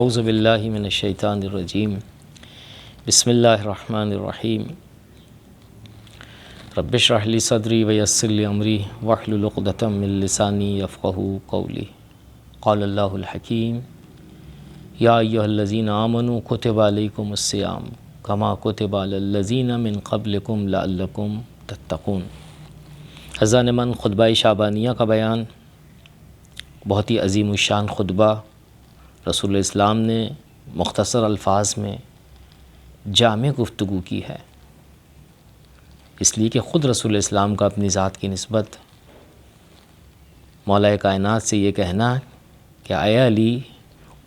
اعوذ باللہ من الشیطان الرجیم بسم اللہ الرحمن الرحیم رب اشرح لی صدری ویسر لی امری واحلل عقدۃ من لسانی یفقہوا قولی قال اللہ الحکیم یا ایھا الذین آمنوا کتب علیکم الصیام کما کتب علی الذین من قبلکم لعلکم تتقون۔ اذان من خطبہ شعبانیہ کا بیان، بہت ہی عظیم الشان خطبہ رسول اسلام نے مختصر الفاظ میں جامع گفتگو کی ہے، اس لیے کہ خود رسول اسلام کا اپنی ذات کی نسبت مولا کائنات سے یہ کہنا کہ اے علی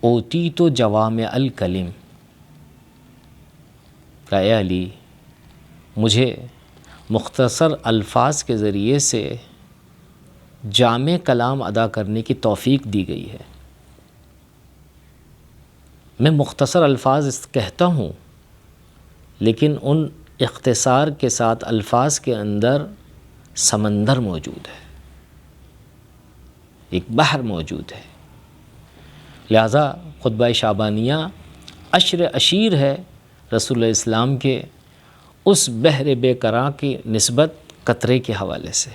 اوتیت جوامع الکلم، کہ اے علی مجھے مختصر الفاظ کے ذریعے سے جامع کلام ادا کرنے کی توفیق دی گئی ہے۔ میں مختصر الفاظ کہتا ہوں، لیکن ان اختصار کے ساتھ الفاظ کے اندر سمندر موجود ہے، ایک بحر موجود ہے۔ لہذا خطبہ شعبانیہ عشر عشیر ہے رسول اسلام کے اس بحر بے قرار کی نسبت قطرے کے حوالے سے۔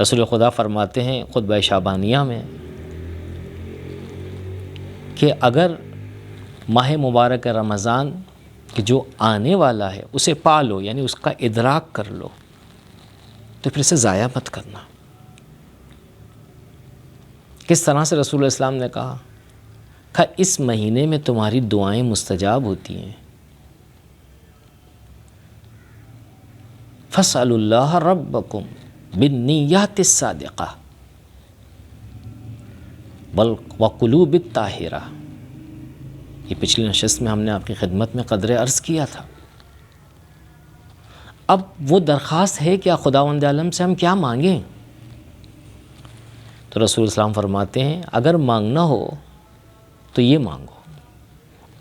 رسول خدا فرماتے ہیں خطبہ شعبانیہ میں کہ اگر ماہ مبارک رمضان کہ جو آنے والا ہے اسے پا لو، یعنی اس کا ادراک کر لو، تو پھر اسے ضائع مت کرنا۔ کس طرح سے رسول اسلام نے کہا کہ اس مہینے میں تمہاری دعائیں مستجاب ہوتی ہیں، فَاسْأَلُوا اللَّهَ رَبَّكُمْ بِالنِّيَّاتِ الصَّادِقَةِ وَقُلُوبِ الطَّاہِرَةِ۔ یہ پچھلی نشست میں ہم نے آپ کی خدمت میں قدر عرض کیا تھا۔ اب وہ درخواست ہے کہ خداوند عالم سے ہم کیا مانگیں؟ تو رسول اسلام فرماتے ہیں اگر مانگنا ہو تو یہ مانگو،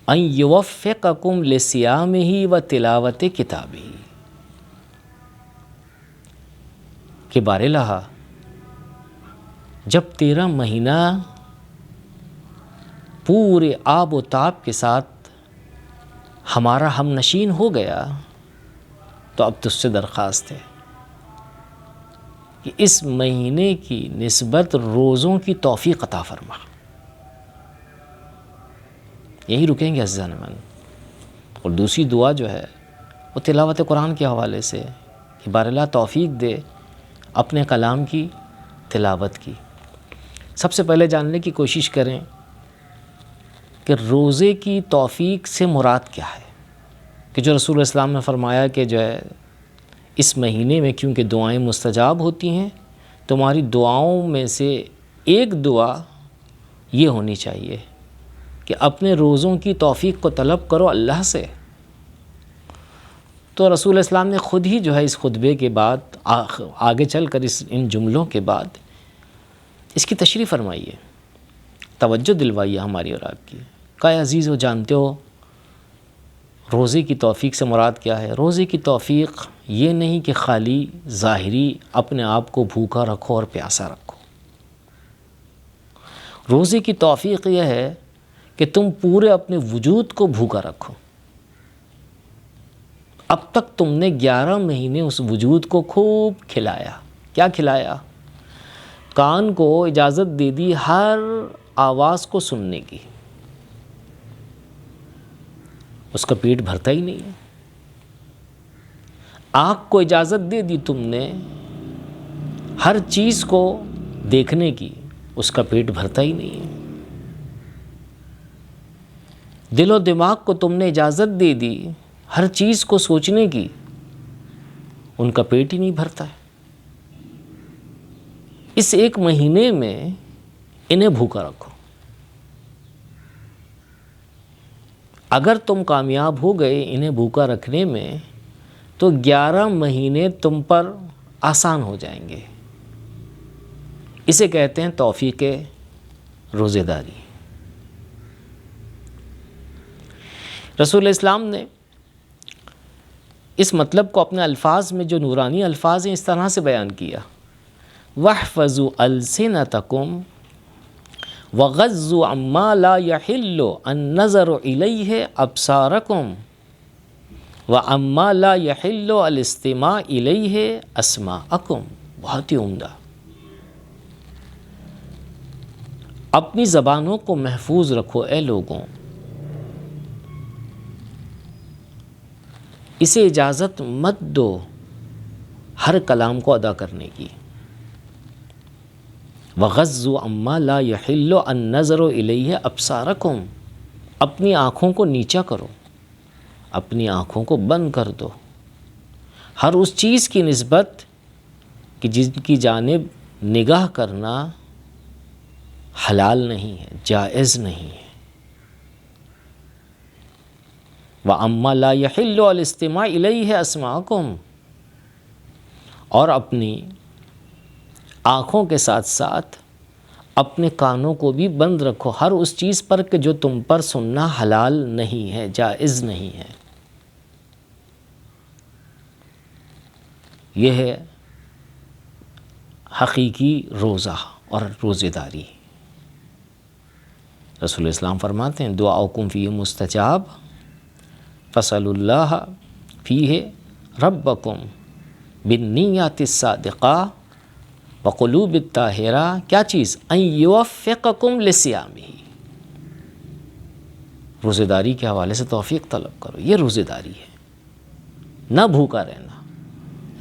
ان یوفقکم لصیامہ و تلاوت کتابہ، کہ بار الہ جب تیرا مہینہ پورے آب و تاب کے ساتھ ہمارا ہم نشین ہو گیا تو اب تجھ سے درخواست ہے کہ اس مہینے کی نسبت روزوں کی توفیق عطا فرما۔ یہی رکیں گے عزیزان من۔ اور دوسری دعا جو ہے وہ تلاوت قرآن کے حوالے سے کہ بار اللہ توفیق دے اپنے کلام کی تلاوت کی۔ سب سے پہلے جاننے کی کوشش کریں کہ روزے کی توفیق سے مراد کیا ہے، کہ جو رسول اسلام نے فرمایا کہ جو ہے اس مہینے میں کیونکہ دعائیں مستجاب ہوتی ہیں، تمہاری دعاؤں میں سے ایک دعا یہ ہونی چاہیے کہ اپنے روزوں کی توفیق کو طلب کرو اللہ سے۔ تو رسول اسلام نے خود ہی جو ہے اس خطبے کے بعد آگے چل کر ان جملوں کے بعد اس کی تشریح فرمائی ہے، توجہ دلوائی ہے ہماری اور آپ کی۔ کہ عزیز ہو جانتے ہو روزے کی توفیق سے مراد کیا ہے؟ روزے کی توفیق یہ نہیں کہ خالی ظاہری اپنے آپ کو بھوکا رکھو اور پیاسا رکھو۔ روزے کی توفیق یہ ہے کہ تم پورے اپنے وجود کو بھوکا رکھو۔ اب تک تم نے 11 مہینے اس وجود کو خوب کھلایا۔ کیا کھلایا؟ کان کو اجازت دے دی ہر آواز کو سننے کی، اس کا پیٹ بھرتا ہی نہیں ہے۔ آنکھ کو اجازت دے دی تم نے ہر چیز کو دیکھنے کی، اس کا پیٹ بھرتا ہی نہیں ہے۔ دل و دماغ کو تم نے اجازت دے دی ہر چیز کو سوچنے کی، ان کا پیٹ ہی نہیں بھرتا ہے۔ اس ایک مہینے میں انہیں بھوکا رکھو۔ اگر تم کامیاب ہو گئے انہیں بھوکا رکھنے میں تو 11 مہینے تم پر آسان ہو جائیں گے۔ اسے کہتے ہیں توفیق روزے داری۔ رسول اسلام نے اس مطلب کو اپنے الفاظ میں جو نورانی الفاظ ہیں اس طرح سے بیان کیا، وَاحْفَظُوا أَلْسِنَتَكُمْ وَغَضُّوا عَمَّا لَا يَحِلُّ النَّظَرُ إِلَيْهِ أَبْصَارَكُمْ وَعَمَّا لَا يَحِلُّ الاستماع إِلَيْهِ أَسْمَاعَكُمْ. بہت ہی عمدہ. اپنی زبانوں کو محفوظ رکھو اے لوگوں، اسے اجازت مت دو ہر کلام کو ادا کرنے کی. وَغَضُّوا عَمَّا لَا يَحِلُّ النَّظَرُ إِلَيْهِ أَبْصَارَكُمْ. اپنی آنکھوں کو نیچا کرو، اپنی آنکھوں کو بند کر دو ہر اس چیز کی نسبت کہ جن کی جانب نگاہ کرنا حلال نہیں ہے، جائز نہیں ہے. وَأَمَّا لَا يَحِلُّ الاستماع إِلَيْهِ أَسْمَاعَكُمْ. اور اپنی آنکھوں کے ساتھ ساتھ اپنے کانوں کو بھی بند رکھو ہر اس چیز پر کہ جو تم پر سننا حلال نہیں ہے، جائز نہیں ہے. یہ ہے حقیقی روزہ اور روزہ داری. رسول اسلام فرماتے ہیں دعاؤکم فیہ مستجاب فصلوا اللہ فیہ ربکم بالنیات الصادقہ وقلوب الطاہرہ. کیا چیز؟ ان یوفقکم لصیامہ. روزہ داری کے حوالے سے توفیق طلب کرو. یہ روزہ داری ہے. نہ بھوکا رہنا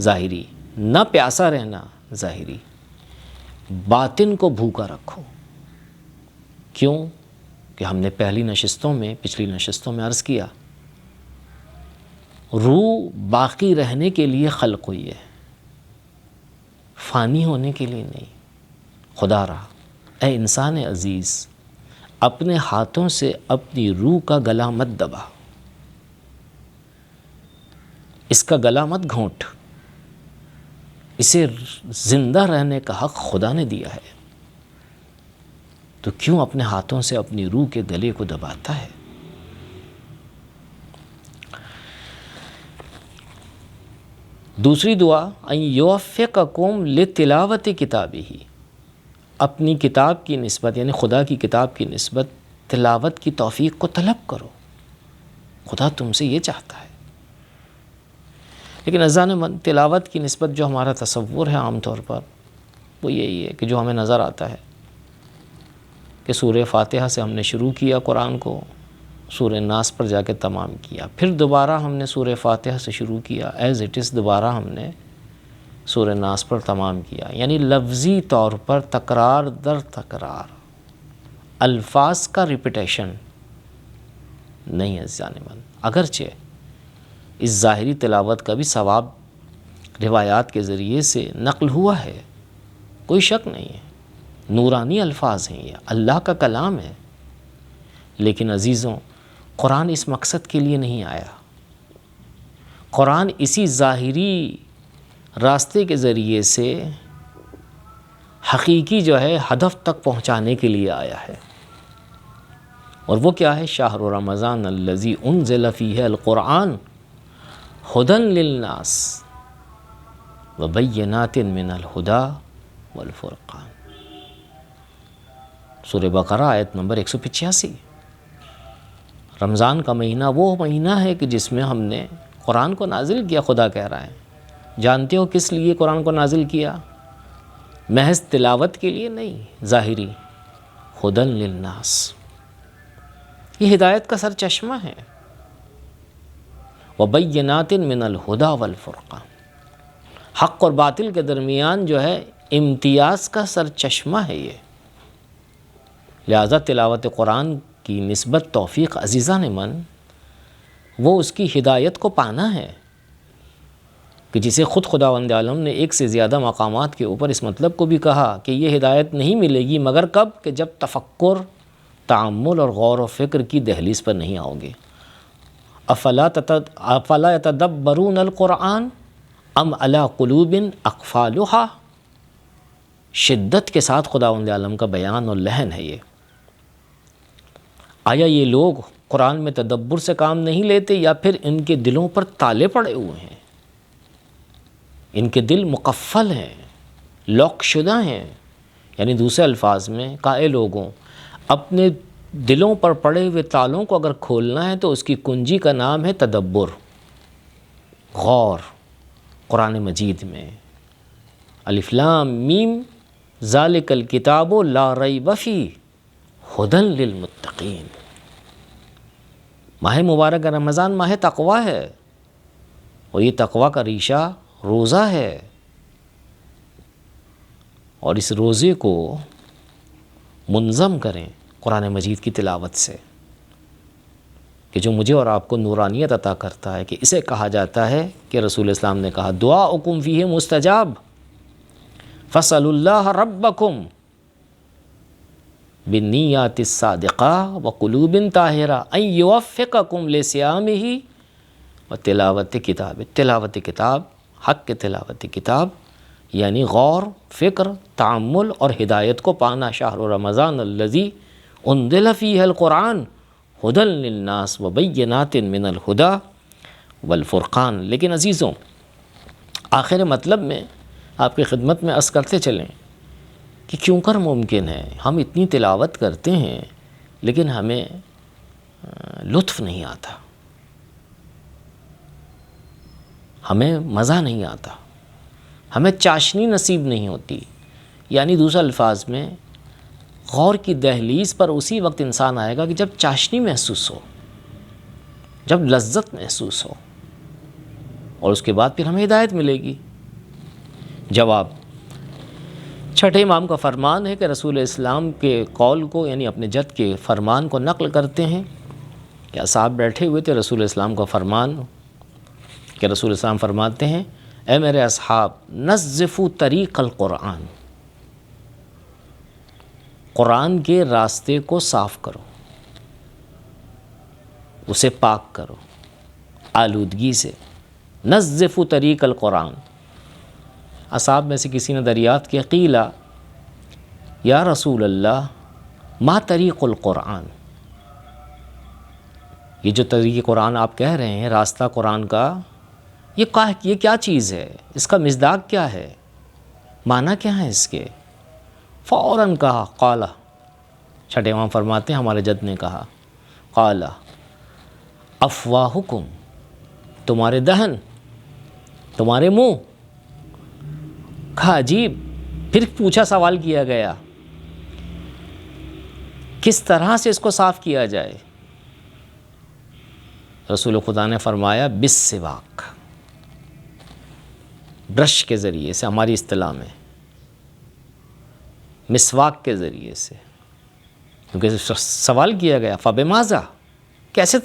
ظاہری، نہ پیاسا رہنا ظاہری، باطن کو بھوکا رکھو. کیوں کہ ہم نے پچھلی نشستوں میں عرض کیا، روح باقی رہنے کے لیے خلق ہوئی ہے، فانی ہونے کے لیے نہیں. خدا رہا اے انسان عزیز، اپنے ہاتھوں سے اپنی روح کا گلا مت دبا، اس کا گلا مت گھونٹ. اسے زندہ رہنے کا حق خدا نے دیا ہے، تو کیوں اپنے ہاتھوں سے اپنی روح کے گلے کو دباتا ہے؟ دوسری دعا ان یوفقکم لتلاوت کتابہ. اپنی کتاب کی نسبت یعنی خدا کی کتاب کی نسبت تلاوت کی توفیق کو طلب کرو. خدا تم سے یہ چاہتا ہے. لیکن عزیزان من، تلاوت کی نسبت جو ہمارا تصور ہے عام طور پر وہ یہی ہے کہ جو ہمیں نظر آتا ہے کہ سورہ فاتحہ سے ہم نے شروع کیا قرآن کو، سورہ ناس پر جا کے تمام کیا، پھر دوبارہ ہم نے سورہ فاتحہ سے شروع کیا ایز اٹ از، دوبارہ ہم نے سورہ ناس پر تمام کیا. یعنی لفظی طور پر تکرار در تکرار، الفاظ کا ریپیٹیشن نہیں ہے عزیزان من. اگرچہ اس ظاہری تلاوت کا بھی ثواب روایات کے ذریعے سے نقل ہوا ہے، کوئی شک نہیں ہے، نورانی الفاظ ہیں، یہ اللہ کا کلام ہے. لیکن عزیزوں، قرآن اس مقصد کے لیے نہیں آیا. قرآن اسی ظاہری راستے کے ذریعے سے حقیقی جو ہے ہدف تک پہنچانے کے لیے آیا ہے. اور وہ کیا ہے؟ شہر رمضان الذی انزل فیہ القرآن ھدی للناس وبینات من الھدی والفرقان. سورہ بقرہ آیت نمبر 185. رمضان کا مہینہ وہ مہینہ ہے کہ جس میں ہم نے قرآن کو نازل کیا. خدا کہہ رہا ہے. جانتے ہو کس لیے قرآن کو نازل کیا؟ محض تلاوت کے لیے نہیں، ظاہری ھدی للناس. یہ ہدایت کا سر چشمہ ہے. وبینات من الھدی والفرقان، حق اور باطل کے درمیان جو ہے امتیاز کا سر چشمہ ہے یہ. لہذا تلاوت قرآن کی نسبت توفیق عزیزان من وہ اس کی ہدایت کو پانا ہے کہ جسے خود خداوند عالم نے ایک سے زیادہ مقامات کے اوپر اس مطلب کو بھی کہا کہ یہ ہدایت نہیں ملے گی مگر کب کہ جب تفکر، تأمل اور غور و فکر کی دہلیز پر نہیں آؤ گے. افلا یتدبرون القرآن ام علی قلوب اقفالها. شدت کے ساتھ خداوند عالم کا بیان اور لحن ہے یہ. آیا یہ لوگ قرآن میں تدبر سے کام نہیں لیتے یا پھر ان کے دلوں پر تالے پڑے ہوئے ہیں؟ ان کے دل مقفل ہیں، لاک شدہ ہیں. یعنی دوسرے الفاظ میں کہا اے لوگوں، اپنے دلوں پر پڑے ہوئے تالوں کو اگر کھولنا ہے تو اس کی کنجی کا نام ہے تدبر، غور۔ قرآن مجید میں الف لام میم ذالک الکتاب لا ریب فیہ ھدی للمتقین۔ ماہ مبارک رمضان ماہ تقوی ہے، اور یہ تقوی کا ریشہ روزہ ہے، اور اس روزے کو منظم کریں قرآن مجید کی تلاوت سے، کہ جو مجھے اور آپ کو نورانیت عطا کرتا ہے، کہ اسے کہا جاتا ہے کہ رسول اسلام نے کہا دعاؤکم فیہ مستجاب فاسألوا اللہ ربکم بالنیات الصادقہ وقلوب طاہرہ ان یوفقکم لصیامہ وتلاوت کتاب۔ تلاوت کتاب، حق کے تلاوت کتاب یعنی غور، فکر، تعمل اور ہدایت کو پانا۔ شہر رمضان الذی انزل فیہ القرآن ھدی للناس وبینات من الہدی والفرقان۔ لیکن عزیزوں، آخر مطلب میں آپ کی خدمت میں عرض کرتے چلیں کہ کیوں کر ممکن ہے ہم اتنی تلاوت کرتے ہیں لیکن ہمیں لطف نہیں آتا، ہمیں مزہ نہیں آتا، ہمیں چاشنی نصیب نہیں ہوتی؟ یعنی دوسرے الفاظ میں غور کی دہلیز پر اسی وقت انسان آئے گا کہ جب چاشنی محسوس ہو، جب لذت محسوس ہو، اور اس کے بعد پھر ہمیں ہدایت ملے گی۔ جواب: چھٹے امام کا فرمان ہے کہ رسول اسلام کے قول کو یعنی اپنے جد کے فرمان کو نقل کرتے ہیں کہ اصحاب بیٹھے ہوئے تھے، رسول اسلام کا فرمان کہ رسول اسلام فرماتے ہیں اے میرے اصحاب نظفوا طریق القرآن، قرآن کے راستے کو صاف کرو، اسے پاک کرو آلودگی سے۔ نظفوا طریق القرآن۔ اصحاب میں سے کسی نے دریافت کیا قیلا یا رسول اللہ ما طریق القرآن، یہ جو طریق قرآن آپ کہہ رہے ہیں، راستہ قرآن کا، یہ کیا چیز ہے؟ اس کا مصداق کیا ہے؟ معنی کیا ہے اس کے؟ فوراً کہا قالا، چھٹے امام فرماتے ہیں ہمارے جد نے کہا قالا افواہکم، تمہارے دہن، تمہارے منہ۔ کہا عجیب، پھر پوچھا، سوال کیا گیا کس طرح سے اس کو صاف کیا جائے؟ رسول خدا نے فرمایا بالسواک، برش کے ذریعے سے، ہماری اصطلاح میں مسواک کے ذریعے سے، کیونکہ سوال کیا گیا فبماذا، کیسے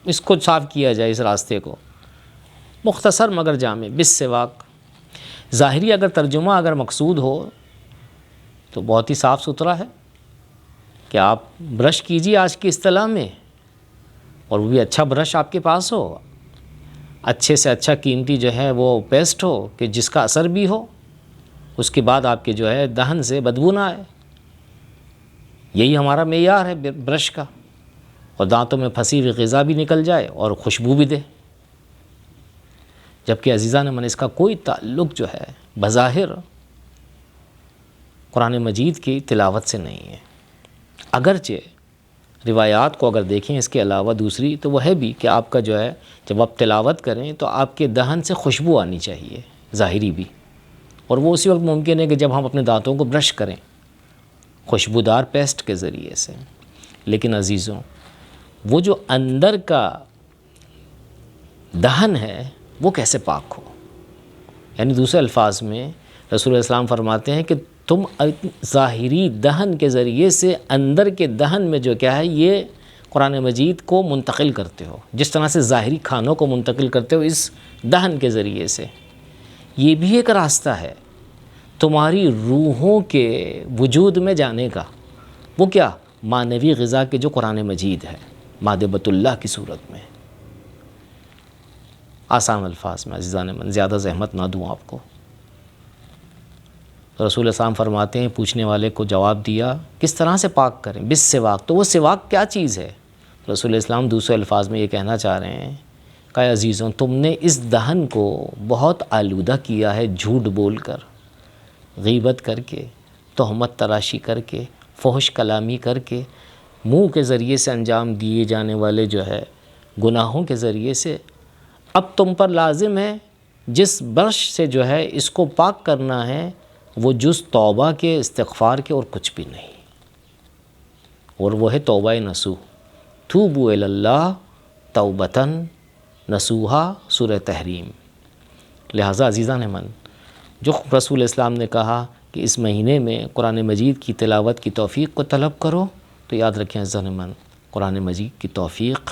اس کو صاف کیا جائے اس راستے کو؟ مختصر مگر جامع، بالسواک۔ ظاہری اگر ترجمہ اگر مقصود ہو تو بہت ہی صاف ستھرا ہے کہ آپ برش کیجیے آج کی اصطلاح میں، اور وہ بھی اچھا برش آپ کے پاس ہو، اچھے سے اچھا قیمتی جو ہے وہ پیسٹ ہو کہ جس کا اثر بھی ہو، اس کے بعد آپ کے جو ہے دہن سے بدبو نہ آئے۔ یہی ہمارا معیار ہے برش کا، اور دانتوں میں پھنسی ہوئی غذا بھی نکل جائے اور خوشبو بھی دے۔ جبکہ عزیزان من اس کا کوئی تعلق جو ہے بظاہر قرآن مجید کی تلاوت سے نہیں ہے، اگرچہ روایات کو اگر دیکھیں اس کے علاوہ دوسری تو وہ ہے بھی کہ آپ کا جو ہے جب آپ تلاوت کریں تو آپ کے دہن سے خوشبو آنی چاہیے، ظاہری بھی، اور وہ اسی وقت ممکن ہے کہ جب ہم اپنے دانتوں کو برش کریں خوشبودار پیسٹ کے ذریعے سے۔ لیکن عزیزوں، وہ جو اندر کا دہن ہے وہ کیسے پاک ہو؟ یعنی دوسرے الفاظ میں رسول اسلام فرماتے ہیں کہ تم ظاہری دہن کے ذریعے سے اندر کے دہن میں جو کیا ہے یہ قرآن مجید کو منتقل کرتے ہو، جس طرح سے ظاہری کھانوں کو منتقل کرتے ہو اس دہن کے ذریعے سے۔ یہ بھی ایک راستہ ہے تمہاری روحوں کے وجود میں جانے کا۔ وہ کیا؟ معنوی غذا کے جو قرآن مجید ہے مادبۃ اللہ کی صورت میں۔ آسان الفاظ میں عزیزان من، زیادہ زحمت نہ دوں آپ کو۔ رسول اسلام فرماتے ہیں، پوچھنے والے کو جواب دیا کس طرح سے پاک کریں؟ بالسواک۔ تو وہ سواک کیا چیز ہے؟ رسول اسلام دوسرے الفاظ میں یہ کہنا چاہ رہے ہیں کہ عزیزوں تم نے اس دہن کو بہت آلودہ کیا ہے، جھوٹ بول کر، غیبت کر کے، تہمت تراشی کر کے، فحش کلامی کر کے، منہ کے ذریعے سے انجام دیے جانے والے جو ہے گناہوں کے ذریعے سے، اب تم پر لازم ہے جس برش سے جو ہے اس کو پاک کرنا ہے وہ جز توبہ کے، استغفار کے اور کچھ بھی نہیں، اور وہ ہے توبہ نصوح۔ توبوا الی اللہ توبتاً نصوحا، سورہ تحریم۔ لہٰذا عزیزان من، جو رسول اسلام نے کہا کہ اس مہینے میں قرآن مجید کی تلاوت کی توفیق کو طلب کرو، تو یاد رکھیں عزیزان من، قرآن مجید کی توفیق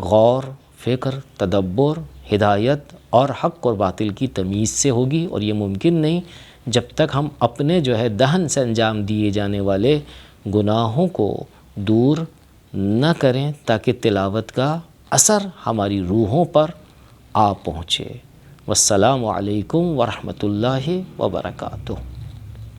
غور، فکر، تدبر، ہدایت اور حق اور باطل کی تمیز سے ہوگی، اور یہ ممکن نہیں جب تک ہم اپنے جو ہے دہن سے انجام دیے جانے والے گناہوں کو دور نہ کریں، تاکہ تلاوت کا اثر ہماری روحوں پر آ پہنچے۔ والسلام علیکم ورحمۃ اللہ وبرکاتہ۔